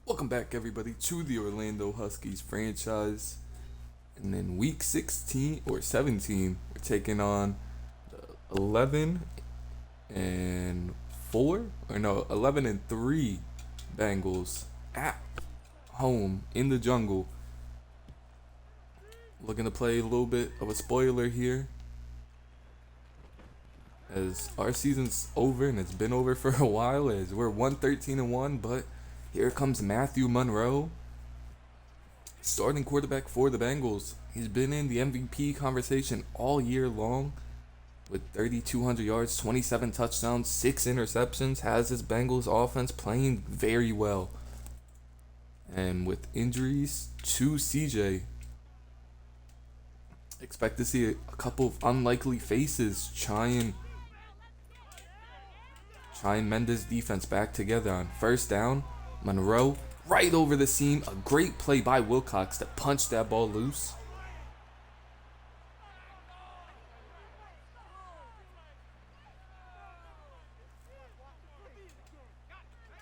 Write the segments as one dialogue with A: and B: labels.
A: Welcome back, everybody, to the Orlando Huskies franchise. And then week 16 or 17, we're taking on the 11 and 4, or no, 11 and 3 Bengals at home in the jungle. Looking to play a little bit of a spoiler here, as our season's over and it's been over for a while, as we're 113 and 1, but here comes Matthew Monroe, starting quarterback for the Bengals. He's been in the MVP conversation all year long with 3,200 yards, 27 touchdowns, 6 interceptions, has his Bengals offense playing very well. And with injuries to CJ, expect to see a couple of unlikely faces try and mend this defense back together. On first down, Monroe right over the seam. A great play by Wilcox to punch that ball loose.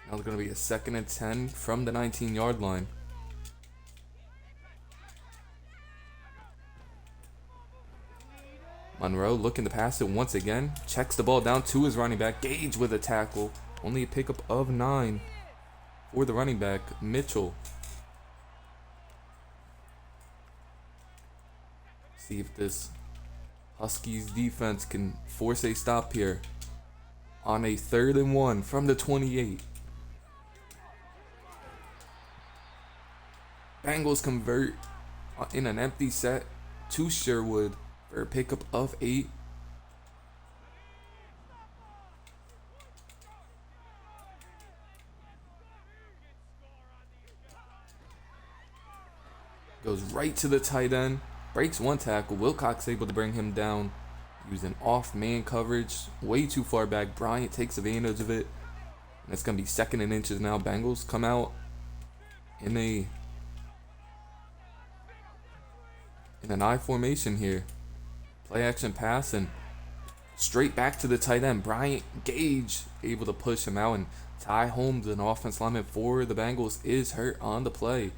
A: Now it's going to be a 2nd and 10 from the 19-yard line. Monroe looking to pass it once again. Checks the ball down to his running back. Gage with a tackle. Only a pickup of 9 for the running back, Mitchell. See if this Huskies defense can force a stop here on a 3rd and 1 from the 28. Bengals convert in an empty set to Sherwood for a pickup of 8. Goes right to the tight end, breaks one tackle. Wilcox able to bring him down using off-man coverage way too far back. Bryant takes advantage of it. And it's going to be 2nd and inches now. Bengals come out in an I formation here. Play action pass and straight back to the tight end. Bryant, Gage able to push him out, and Ty Holmes, an offense lineman for the Bengals, is hurt on the play.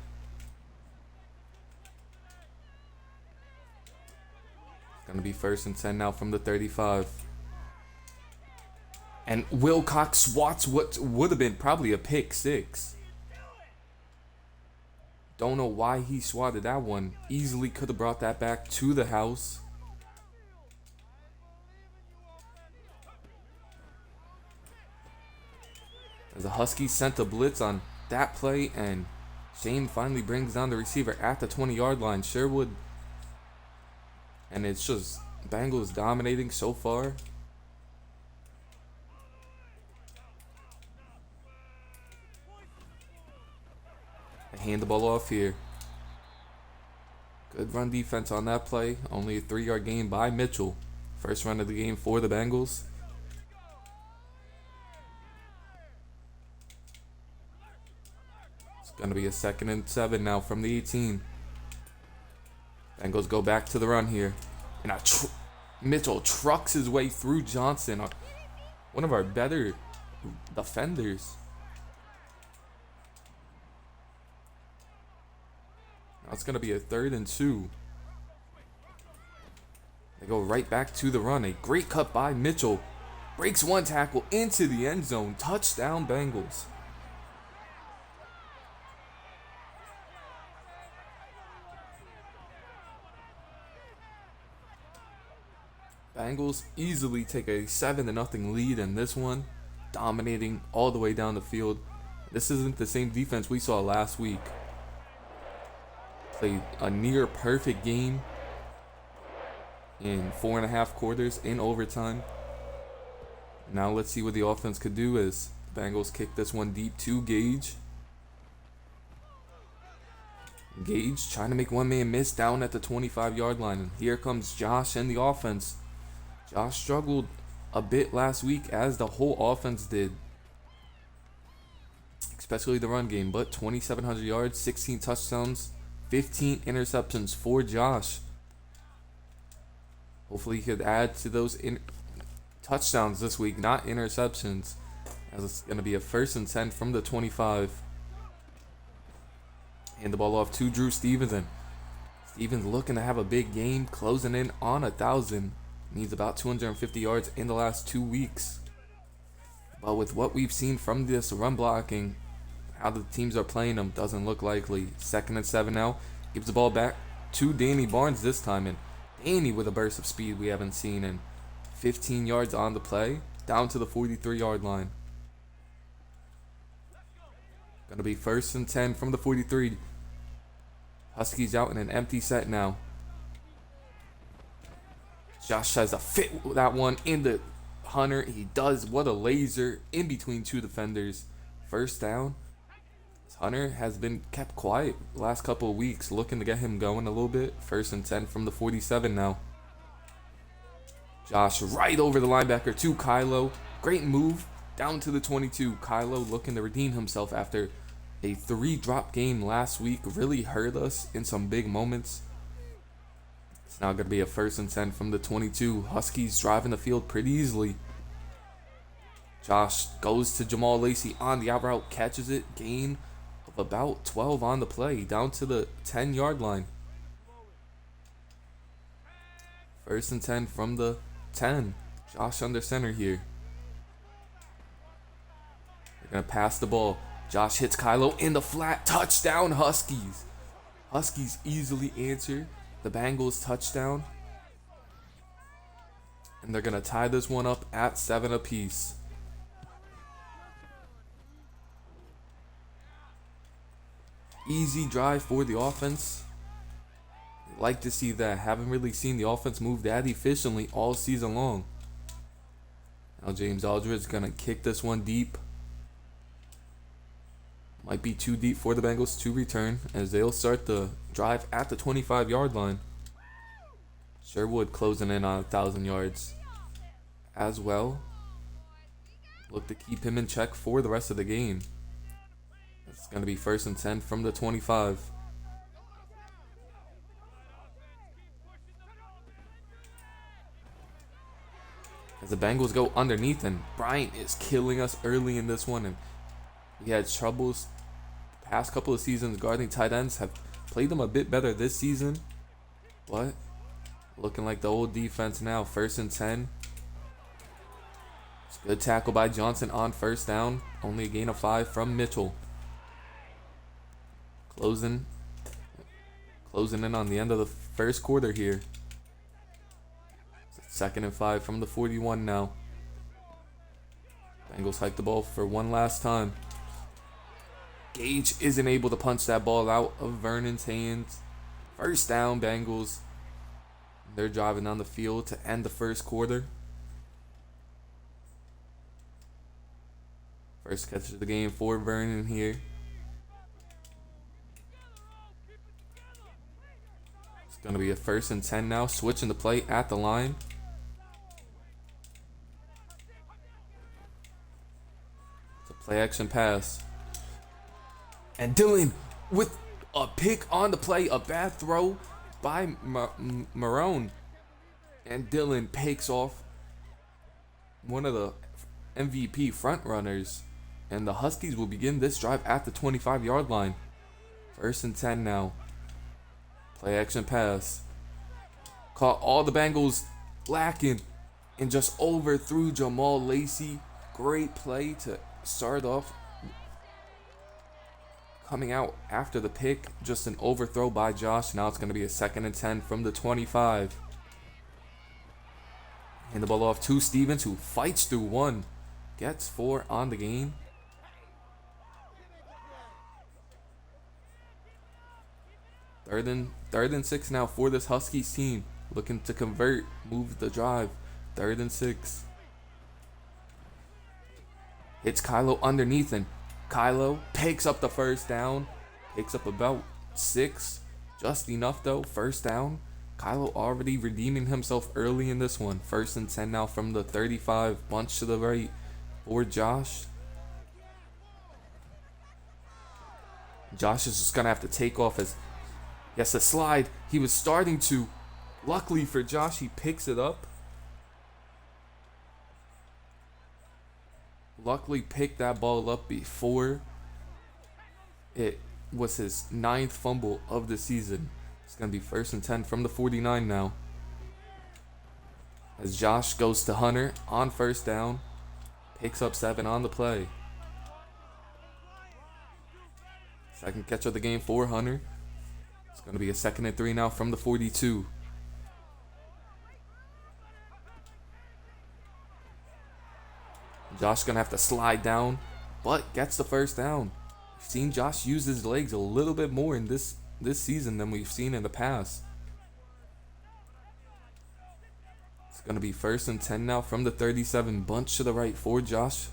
A: Going to be 1st and 10 now from the 35. And Wilcox swats what would have been probably a pick 6. Don't know why he swatted that one. Easily could have brought that back to the house. As the Huskies sent a blitz on that play, and Shane finally brings down the receiver at the 20-yard line. Sherwood. And it's just Bengals dominating so far. They hand the ball off here. Good run defense on that play. Only a 3-yard gain by Mitchell. First run of the game for the Bengals. It's going to be a 2nd and 7 now from the 18. Bengals go back to the run here. And Mitchell trucks his way through Johnson, one of our better defenders. Now it's going to be a 3rd and 2. They go right back to the run. A great cut by Mitchell. Breaks one tackle into the end zone. Touchdown, Bengals. Bengals easily take a 7-0 lead in this one, dominating all the way down the field. This isn't the same defense we saw last week. Played a near perfect game in 4.5 quarters in overtime. Now let's see what the offense could do as the Bengals kick this one deep to Gage. Gage trying to make one man miss down at the 25-yard line. And here comes Josh and the offense. Josh struggled a bit last week, as the whole offense did, especially the run game, but 2,700 yards, 16 touchdowns, 15 interceptions for Josh. Hopefully he could add to those touchdowns this week, not interceptions, as it's going to be a 1st and 10 from the 25. Hand the ball off to Drew Stevens, and Stevens looking to have a big game, closing in on 1,000. Needs about 250 yards in the last 2 weeks. But with what we've seen from this run blocking, how the teams are playing them doesn't look likely. 2nd and 7 now. Gives the ball back to Danny Barnes this time, and Danny with a burst of speed we haven't seen, and 15 yards on the play, down to the 43-yard line. Gonna be 1st and 10 from the 43. Huskies out in an empty set now. Josh tries to fit that one into Hunter. He does. What a laser in between 2 defenders. 1st down. Hunter has been kept quiet the last couple of weeks, looking to get him going a little bit. 1st and 10 from the 47 now. Josh right over the linebacker to Kylo. Great move down to the 22. Kylo looking to redeem himself after a 3-drop game last week. Really hurt us in some big moments. It's now going to be a 1st and 10 from the 22. Huskies driving the field pretty easily. Josh goes to Jamal Lacey on the out route, catches it, gain of about 12 on the play, down to the 10-yard line. 1st and 10 from the 10. Josh under center here. They're going to pass the ball. Josh hits Kylo in the flat. Touchdown, Huskies. Huskies easily answer the Bengals touchdown. And they're going to tie this one up at 7 apiece. Easy drive for the offense. Like to see that. Haven't really seen the offense move that efficiently all season long. Now James Aldridge is going to kick this one deep. Might be too deep for the Bengals to return, as they'll start the drive at the 25-yard line. Sherwood closing in on 1,000 yards as well. Look to keep him in check for the rest of the game. It's going to be 1st and 10 from the 25. As the Bengals go underneath, and Bryant is killing us early in this one, and we had troubles past couple of seasons guarding tight ends. Have played them a bit better this season, but looking like the old defense now. 1st and 10. It's a good tackle by Johnson on 1st down. Only a gain of 5 from Mitchell. Closing in on the end of the 1st quarter here. 2nd and 5 from the 41 now. Bengals hike the ball for one last time. Gage isn't able to punch that ball out of Vernon's hands. 1st down, Bengals. They're driving down the field to end the 1st quarter. First catch of the game for Vernon here. It's going to be a 1st and 10 now. Switching the play at the line. It's a play action pass. And Dylan with a pick on the play, a bad throw by Marone. And Dylan picks off one of the MVP front runners. And the Huskies will begin this drive at the 25-yard line. 1st and 10 now. Play action pass. Caught all the Bengals lacking and just overthrew Jamal Lacey. Great play to start off. Coming out after the pick, just an overthrow by Josh. Now it's going to be a 2nd and 10 from the 25. Hand the ball off to Stevens, who fights through one. Gets 4 on the game. Third and 6 now for this Huskies team. Looking to convert, move the drive. 3rd and 6. Hits Kylo underneath, and Kylo picks up the 1st down. Picks up about 6. Just enough though. 1st down. Kylo already redeeming himself early in this one. 1st and 10 now from the 35. Bunch to the right for Josh. Josh is just going to have to take off as he has to slide. He was starting to. Luckily for Josh, he picks it up. Luckily picked that ball up before it was his 9th fumble of the season. It's going to be 1st and 10 from the 49 now. As Josh goes to Hunter on 1st down. Picks up 7 on the play. Second catch of the game for Hunter. It's going to be a 2nd and 3 now from the 42. Josh going to have to slide down, but gets the 1st down. We've seen Josh use his legs a little bit more in this season than we've seen in the past. It's going to be 1st and 10 now from the 37. Bunch to the right for Josh.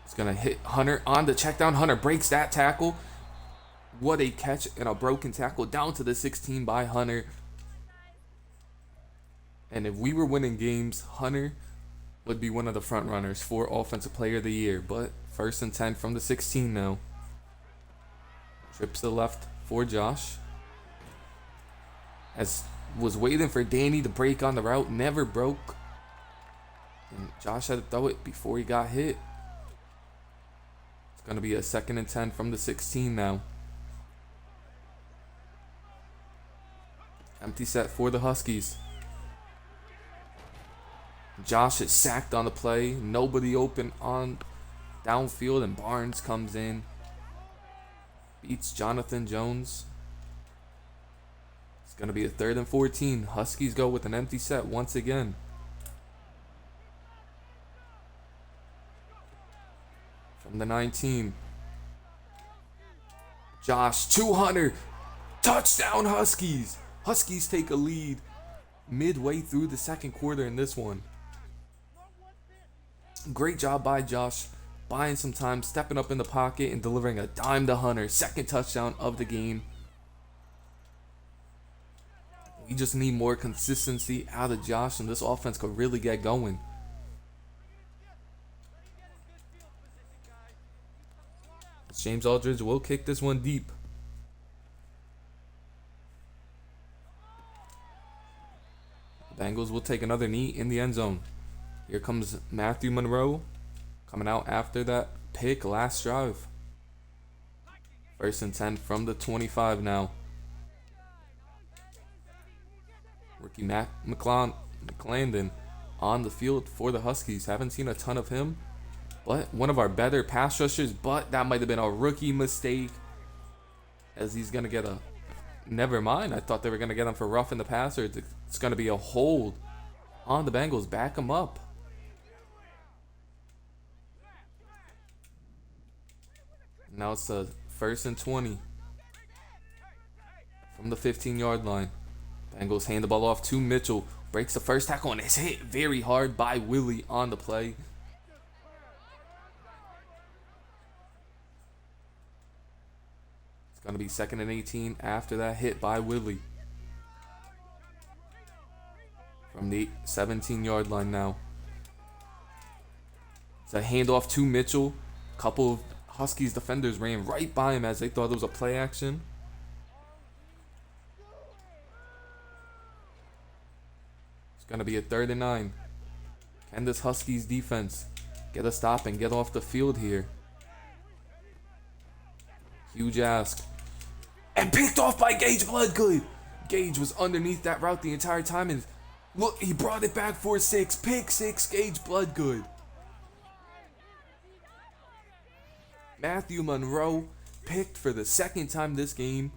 A: It's going to hit Hunter on the check down. Hunter breaks that tackle. What a catch and a broken tackle down to the 16 by Hunter. And if we were winning games, Hunter would be one of the front runners for Offensive Player of the Year. But 1st and 10 from the 16 now. Trips to the left for Josh. As was waiting for Danny to break on the route, never broke. And Josh had to throw it before he got hit. It's going to be a 2nd and 10 from the 16 now. Empty set for the Huskies. Josh is sacked on the play. Nobody open on downfield, and Barnes comes in. Beats Jonathan Jones. It's going to be a 3rd and 14. Huskies go with an empty set once again. From the 19. Josh to Hunter. Touchdown Huskies. Huskies take a lead midway through the 2nd quarter in this one. Great job by Josh, buying some time, stepping up in the pocket, and delivering a dime to Hunter. 2nd touchdown of the game. We just need more consistency out of Josh, and this offense could really get going. James Aldridge will kick this one deep. The Bengals will take another knee in the end zone. Here comes Matthew Monroe coming out after that pick last drive. 1st and 10 from the 25 now. Rookie Matt McClandon on the field for the Huskies. Haven't seen a ton of him, but one of our better pass rushers, but that might have been a rookie mistake, as he's going to get a... Never mind, I thought they were going to get him for roughing the passer. It's going to be a hold on the Bengals. Back him up. Now it's a 1st and 20 from the 15-yard line. Bengals hand the ball off to Mitchell. Breaks the 1st tackle and is hit very hard by Willie on the play. It's going to be 2nd and 18 after that hit by Willie. From the 17-yard line now. It's a handoff to Mitchell. Couple of Huskies defenders ran right by him as they thought it was a play action. It's going to be a 3rd and 9. Can this Huskies defense get a stop and get off the field here? Huge ask. And picked off by Gage Bloodgood. Gage was underneath that route the entire time, and look, he brought it back for 6. Pick 6, Gage Bloodgood. Matthew Monroe picked for the 2nd time this game.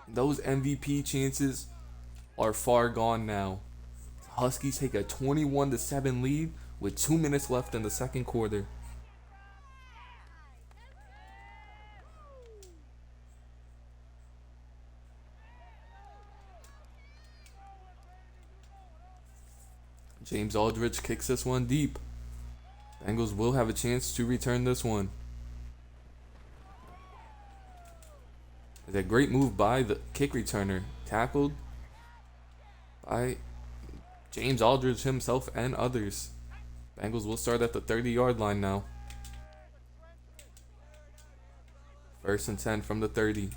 A: Those MVP chances are far gone now. Huskies take a 21-7 lead with 2 minutes left in the 2nd quarter. James Aldridge kicks this one deep. Bengals will have a chance to return this one. It's a great move by the kick returner. Tackled by James Aldridge himself and others. Bengals will start at the 30-yard line now. 1st and 10 from the 30.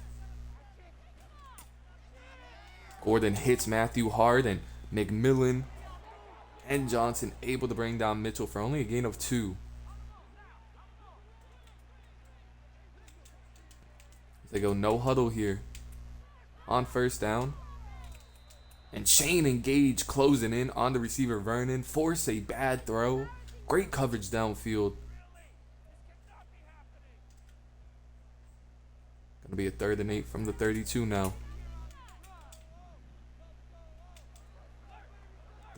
A: Gordon hits Matthew hard, and McMillan and Johnson able to bring down Mitchell for only a gain of 2. They go no huddle here. On first down. And Shane and Gage closing in on the receiver Vernon. Force a bad throw. Great coverage downfield. Gonna be a 3rd and 8 from the 32 now.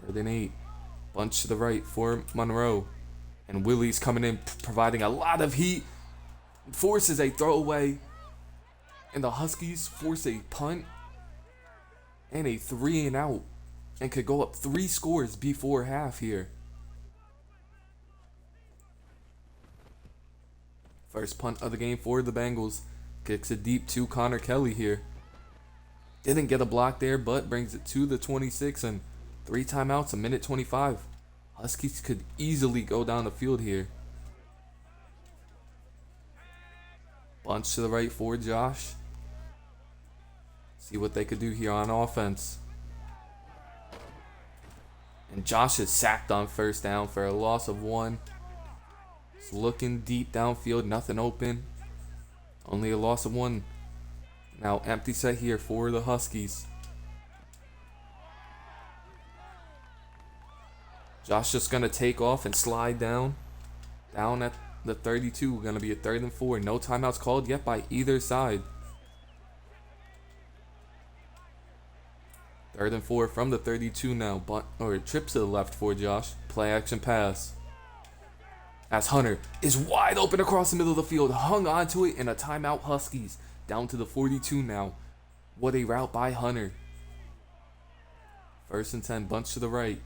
A: 3rd and 8. Bunch to the right for Monroe. And Willie's coming in, providing a lot of heat. Forces a throwaway. And the Huskies force a punt. And a 3 and out. And could go up 3 scores before half here. First punt of the game for the Bengals. Kicks it deep to Connor Kelly here. Didn't get a block there, but brings it to the 26 and 3 timeouts, a minute 25. Huskies could easily go down the field here. Bunch to the right for Josh. See what they could do here on offense. And Josh is sacked on first down for a loss of 1. He's looking deep downfield, nothing open. Only a loss of 1. Now empty set here for the Huskies. Josh just going to take off and slide down. Down at the 32. Going to be a 3rd and 4. No timeouts called yet by either side. 3rd and 4 from the 32 now. Trip to the left for Josh. Play action pass. As Hunter is wide open across the middle of the field. Hung onto it, and a timeout Huskies. Down to the 42 now. What a route by Hunter. 1st and 10. Bunch to the right.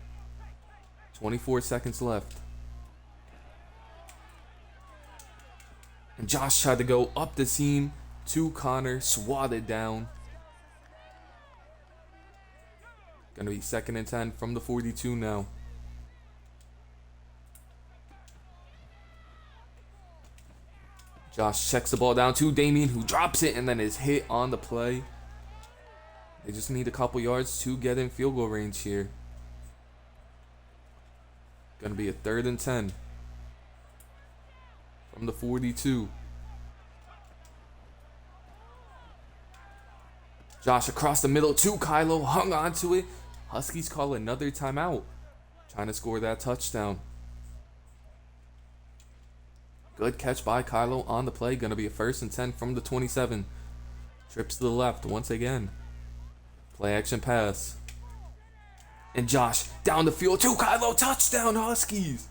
A: 24 seconds left. And Josh tried to go up the seam to Connor. Swatted down. Gonna be 2nd and 10 from the 42 now. Josh checks the ball down to Damien, who drops it and then is hit on the play. They just need a couple yards to get in field goal range here. Gonna be a 3rd and 10 from the 42. Josh across the middle to Kylo, hung onto it. Huskies call another timeout, trying to score that touchdown. Good catch by Kylo on the play. Gonna be a 1st and 10 from the 27. Trips to the left once again. Play action pass. And Josh down the field to Kylo. Touchdown Huskies.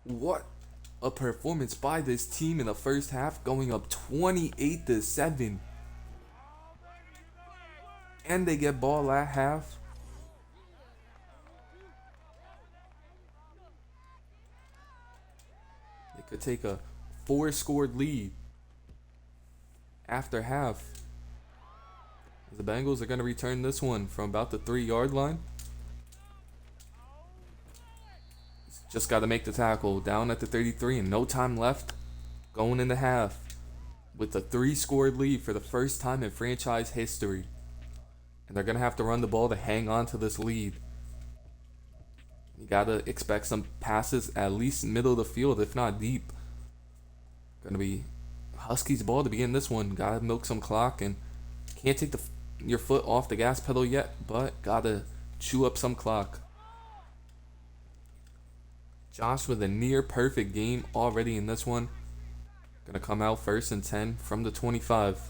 A: What a performance by this team in the first half, going up 28-7. And they get ball at half. They could take a 4-scored lead after half. The Bengals are going to return this one from about the 3-yard line. Just got to make the tackle down at the 33 and no time left going into half with a 3-scored lead for the first time in franchise history. And they're going to have to run the ball to hang on to this lead. You got to expect some passes at least middle of the field, if not deep. Going to be Huskies ball to begin this one. Got to milk some clock and can't take your foot off the gas pedal yet, but got to chew up some clock. Josh with a near perfect game already in this one. Gonna come out 1st and 10 from the 25.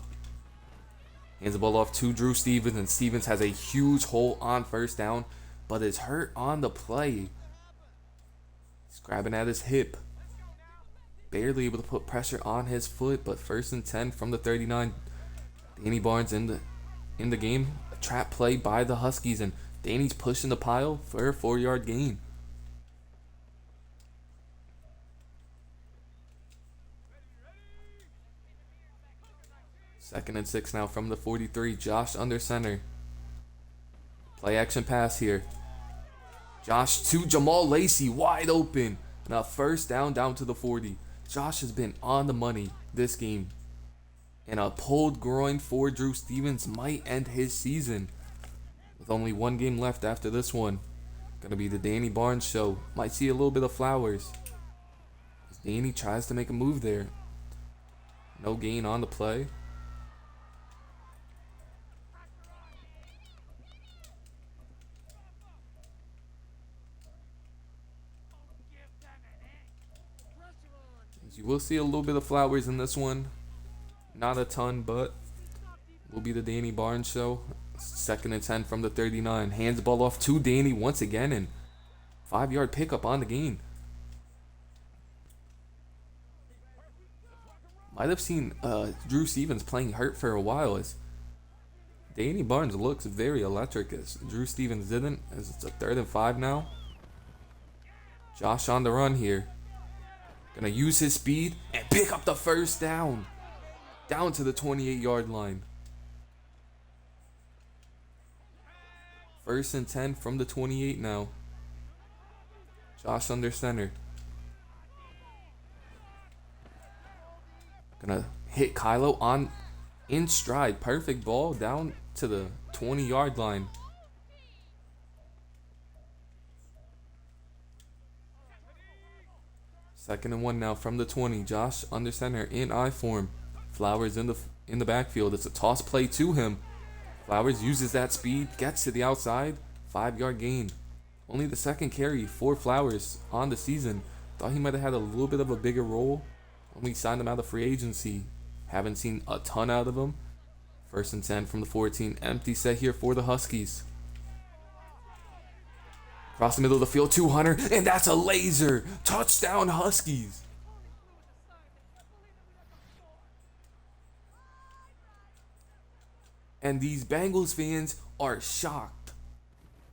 A: Hands the ball off to Drew Stevens, and Stevens has a huge hole on first down, but is hurt on the play. He's grabbing at his hip. Barely able to put pressure on his foot, but 1st and 10 from the 39. Danny Barnes in the game. A trap play by the Huskies, and Danny's pushing the pile for a 4-yard gain. Second and 6 now from the 43. Josh under center. Play action pass here. Josh to Jamal Lacey, wide open. And a 1st down to the 40. Josh has been on the money this game. And a pulled groin for Drew Stevens might end his season. With only 1 game left after this one. Gonna be the Danny Barnes show. Might see a little bit of flowers. Danny tries to make a move there. No gain on the play. You will see a little bit of Flowers in this one. Not a ton, but will be the Danny Barnes show. 2nd and 10 from the 39. Hands the ball off to Danny once again, and 5-yard pickup on the gain. Might have seen Drew Stevens playing hurt for a while, as Danny Barnes looks very electric, as Drew Stevens didn't, as it's a 3rd and 5 now. Josh on the run here. Gonna use his speed and pick up the first down. Down to the 28-yard line. 1st and 10 from the 28 now. Josh under center. Gonna hit Kylo on in stride. Perfect ball down to the 20-yard line. Second and 1 now from the 20. Josh under center in I form. Flowers in the backfield. It's a toss play to him. Flowers uses that speed, gets to the outside, 5-yard gain. Only the 2nd carry for Flowers on the season. Thought he might have had a little bit of a bigger role when we signed him out of free agency. Haven't seen a ton out of him. 1st and 10 from the 14. Empty set here for the Huskies. Across the middle of the field to Hunter, and that's a laser. Touchdown Huskies. And these Bengals fans are shocked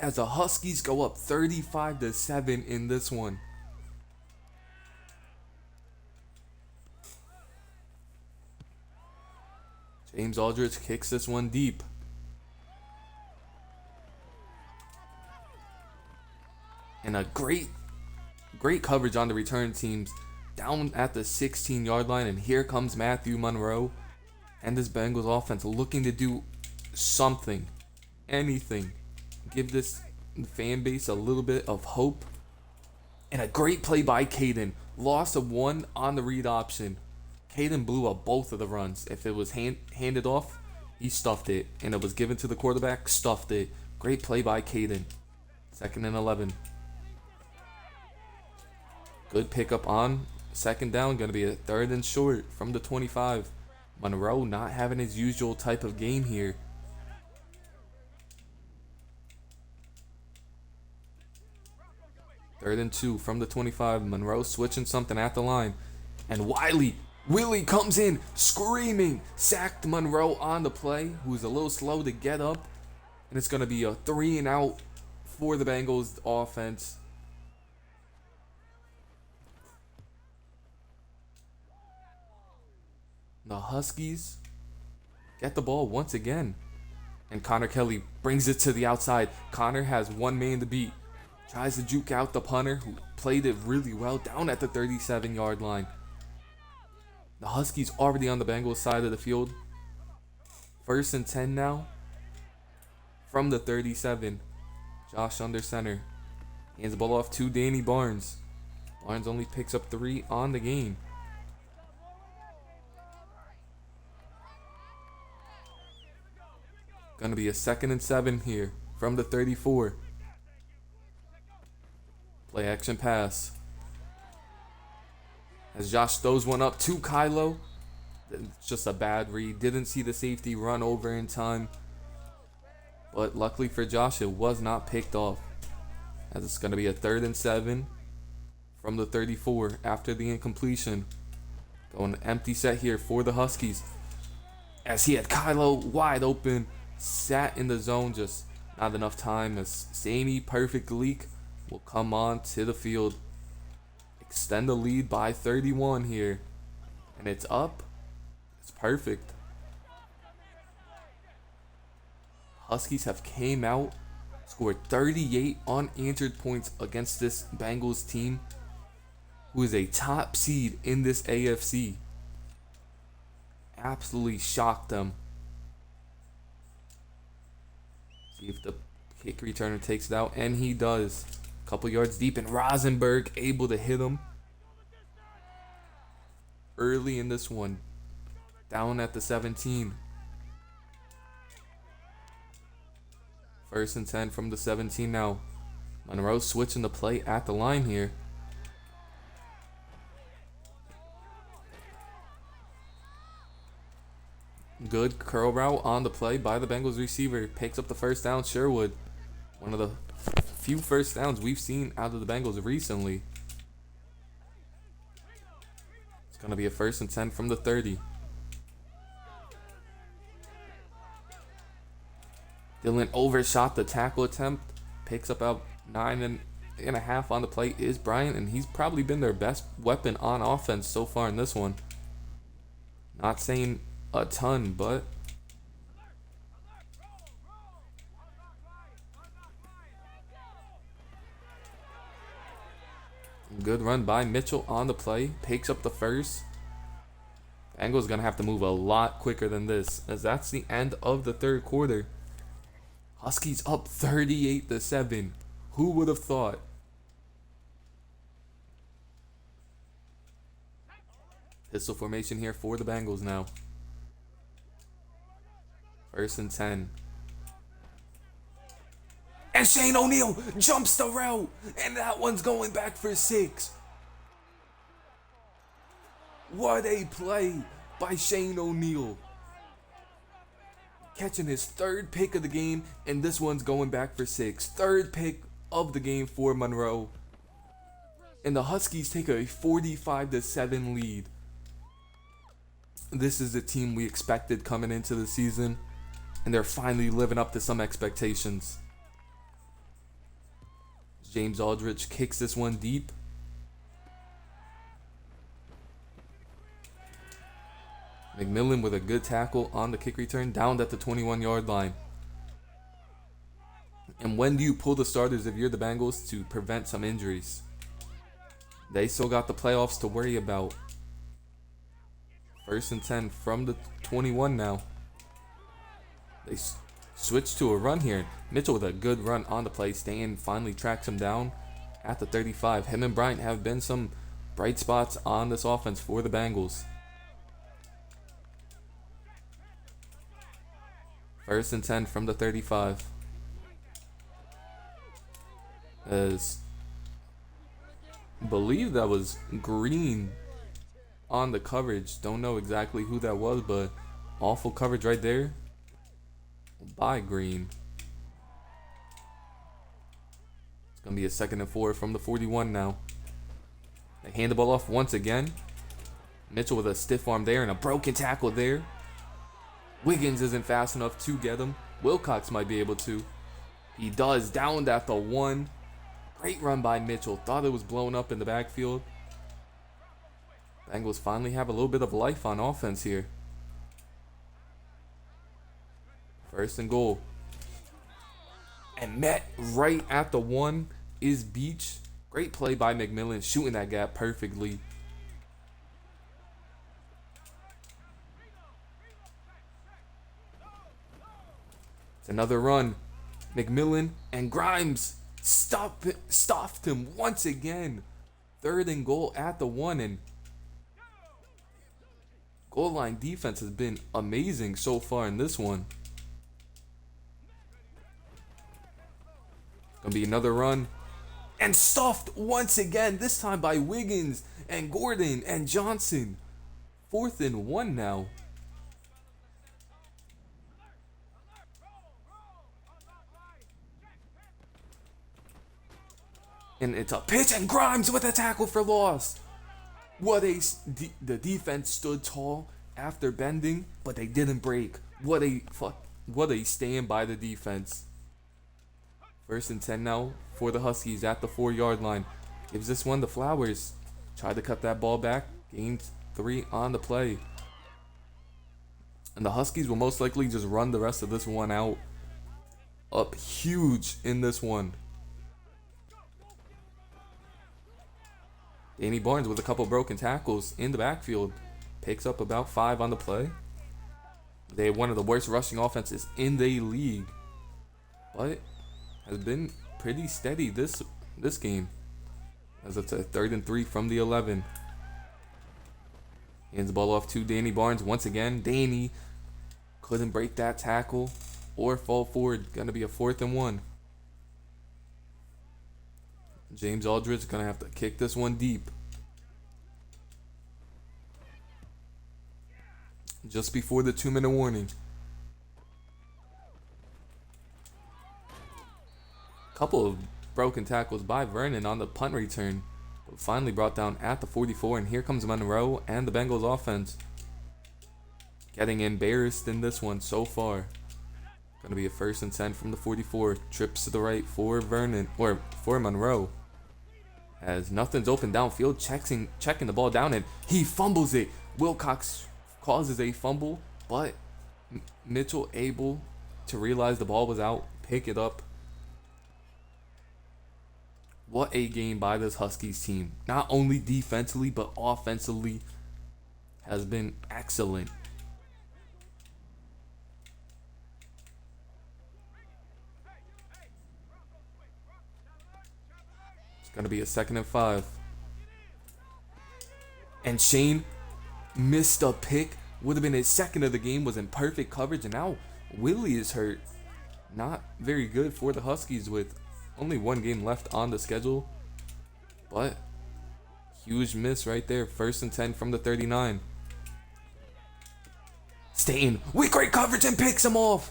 A: as the Huskies go up 35-7 in this one. James Aldridge kicks this one deep. And a great coverage on the return teams down at the 16-yard line. And here comes Matthew Monroe and this Bengals offense looking to do something, anything. Give this fan base a little bit of hope. And a great play by Caden. Loss of 1 on the read option. Caden blew up both of the runs. If it was handed off, he stuffed it. And it was given to the quarterback, stuffed it. Great play by Caden. 2nd and 11. Good pickup on 2nd down. Going to be a 3rd and short from the 25. Monroe not having his usual type of game here. Third and 2 from the 25. Monroe switching something at the line. And Willie comes in screaming. Sacked Monroe on the play, who's a little slow to get up. And it's going to be a 3 and out for the Bengals offense. The Huskies get the ball once again. And Connor Kelly brings it to the outside. Connor has one man to beat. Tries to juke out the punter, who played it really well down at the 37-yard line. The Huskies already on the Bengals side of the field. 1st and 10 now from the 37. Josh under center. Hands the ball off to Danny Barnes. Barnes only picks up 3 on the game. Gonna be a 2nd and 7 here from the 34. Play action pass. As Josh throws one up to Kylo. It's just a bad read. Didn't see the safety run over in time. But luckily for Josh, it was not picked off. As it's going to be a 3rd and 7 from the 34 after the incompletion. Going empty set here for the Huskies. As he had Kylo wide open. Sat in the zone, just not enough time, as Sammy Perfect Leak will come on to the field. Extend the lead by 31 here. And it's up. It's perfect. Huskies have came out, scored 38 unanswered points against this Bengals team, who is a top seed in this AFC. Absolutely shocked them. See if the kick returner takes it out, and he does. A couple yards deep, and Rosenberg able to hit him. early in this one. Down at the 17. First and 10 from the 17 now. Monroe switching the play at the line here. Good curl route on the play by the Bengals receiver. Picks up the first down. Sherwood, one of the few first downs we've seen out of the Bengals recently. It's going to be a first and 10 from the 30. Dylan overshot the tackle attempt. Picks up about 9.5 on the play is Bryant, and he's probably been their best weapon on offense so far in this one. Not saying a ton, but good run by Mitchell on the play. Picks up the first. Bengals gonna have to move a lot quicker than this, as that's the end of the third quarter. Huskies up 38-7. Who would have thought? Pistol formation here for the Bengals now. First and 10. And Shane O'Neal jumps the route. And that one's going back for 6. What a play by Shane O'Neal. Catching his third pick of the game. And this one's going back for 6. Third pick of the game for Monroe. And the Huskies take a 45-7 lead. This is the team we expected coming into the season. And they're finally living up to some expectations. James Aldrich kicks this one deep. McMillan with a good tackle on the kick return, down at the 21-yard line. And when do you pull the starters if you're the Bengals to prevent some injuries? They still got the playoffs to worry about. First and 10 from the 21 now. They switch to a run here. Mitchell with a good run on the play. Stan finally tracks him down at the 35. Him and Bryant have been some bright spots on this offense for the Bengals. First and 10 from the 35. As I believe that was Green on the coverage. Don't know exactly who that was, but awful coverage right there by Green. It's going to be a 2nd and 4 from the 41 now. They hand the ball off once again. Mitchell with a stiff arm there and a broken tackle there. Wiggins isn't fast enough to get him. Wilcox might be able to. He does, down at the 1. Great run by Mitchell. Thought it was blown up in the backfield. Bengals finally have a little bit of life on offense here. First and goal. And met right at the 1 is Beach. Great play by McMillan, shooting that gap perfectly. It's another run. McMillan and Grimes stopped him once again. 3rd and goal at the 1, and goal line defense has been amazing so far in this one. Gonna be another run. And stuffed once again, this time by Wiggins and Gordon and Johnson. 4th and 1 now. And it's a pitch, and Grimes with a tackle for loss. The defense stood tall after bending, but they didn't break. What a stand by the defense. First and 10 now for the Huskies at the 4-yard line. Gives this one to Flowers. Tried to cut that ball back. Gained 3 on the play. And the Huskies will most likely just run the rest of this one out. Up huge in this one. Danny Barnes with a couple broken tackles in the backfield. Picks up about 5 on the play. They have one of the worst rushing offenses in the league. But has been pretty steady this game. As it's a 3rd and 3 from the 11. Hands the ball off to Danny Barnes once again. Danny couldn't break that tackle or fall forward. Gonna be a 4th and 1. James Aldridge gonna have to kick this one deep. Just before the 2-minute warning. Couple of broken tackles by Vernon on the punt return. But finally brought down at the 44. And here comes Monroe and the Bengals offense. Getting embarrassed in this one so far. Gonna be a 1st and 10 from the 44. Trips to the right for Vernon, or for Monroe. As nothing's open downfield, checking the ball down, and he fumbles it. Wilcox causes a fumble, but Mitchell able to realize the ball was out, pick it up. What a game by this Huskies team. Not only defensively, but offensively has been excellent. It's going to be a 2nd and 5. And Shane missed a pick. Would have been his 2nd of the game. Was in perfect coverage. And now Willie is hurt. Not very good for the Huskies with only 1 game left on the schedule. But huge miss right there. 1st and 10 from the 39. Staten with great coverage and picks him off.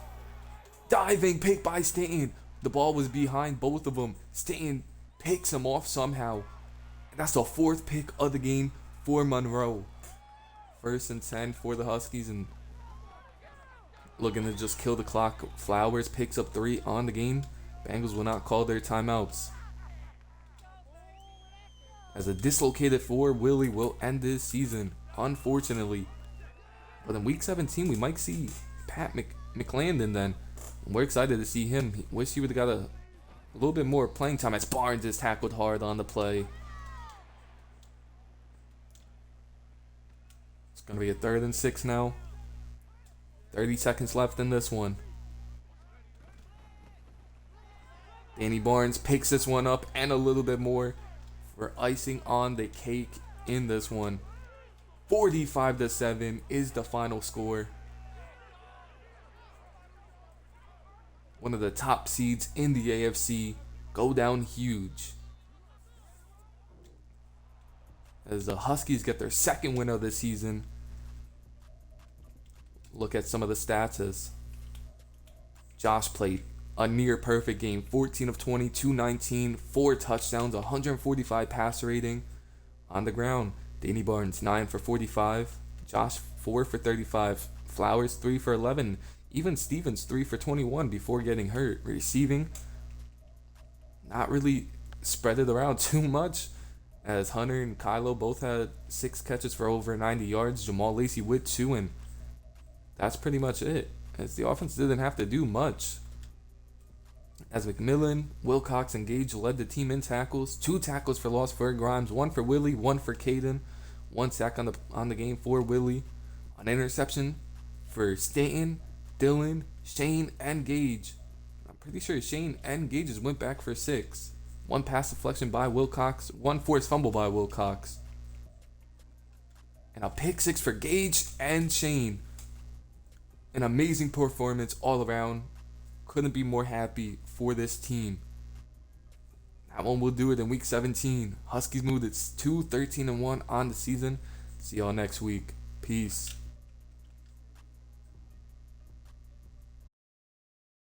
A: Diving pick by Staten. The ball was behind both of them. Staten picks him off somehow. And that's the 4th pick of the game for Monroe. 1st and 10 for the Huskies, and looking to just kill the clock. Flowers picks up 3 on the game. Bengals will not call their timeouts. As a dislocated 4, Willie will end this season, unfortunately. But in week 17, we might see Pat McClandon then. We're excited to see him. Wish he would have got a little bit more playing time as Barnes is tackled hard on the play. It's going to be a 3rd and 6 now. 30 seconds left in this one. Danny Barnes picks this one up and a little bit more for icing on the cake in this one. 45-7 is the final score. One of the top seeds in the AFC go down huge. As the Huskies get their 2nd win of the season. Look at some of the stats as Josh played a near perfect game. 14 of 20, 219, 4 touchdowns, 145 passer rating on the ground. Danny Barnes 9 for 45, Josh 4 for 35, Flowers 3 for 11, even Stevens 3 for 21 before getting hurt. Receiving, not really spread it around too much, as Hunter and Kylo both had 6 catches for over 90 yards. Jamal Lacey with 2, and that's pretty much it, as the offense didn't have to do much. As McMillan, Wilcox, and Gage led the team in tackles. 2 tackles for loss for Grimes, 1 for Willie, 1 for Caden. 1 sack on the game for Willie. An interception for Staten, Dylan, Shane, and Gage. I'm pretty sure Shane and Gage went back for 6. 1 pass deflection by Wilcox, 1 forced fumble by Wilcox. And a pick 6 for Gage and Shane. An amazing performance all around. Couldn't be more happy for this team. That one will do it in week 17. Huskies moved it to 13-1 on the season. See y'all next week. Peace.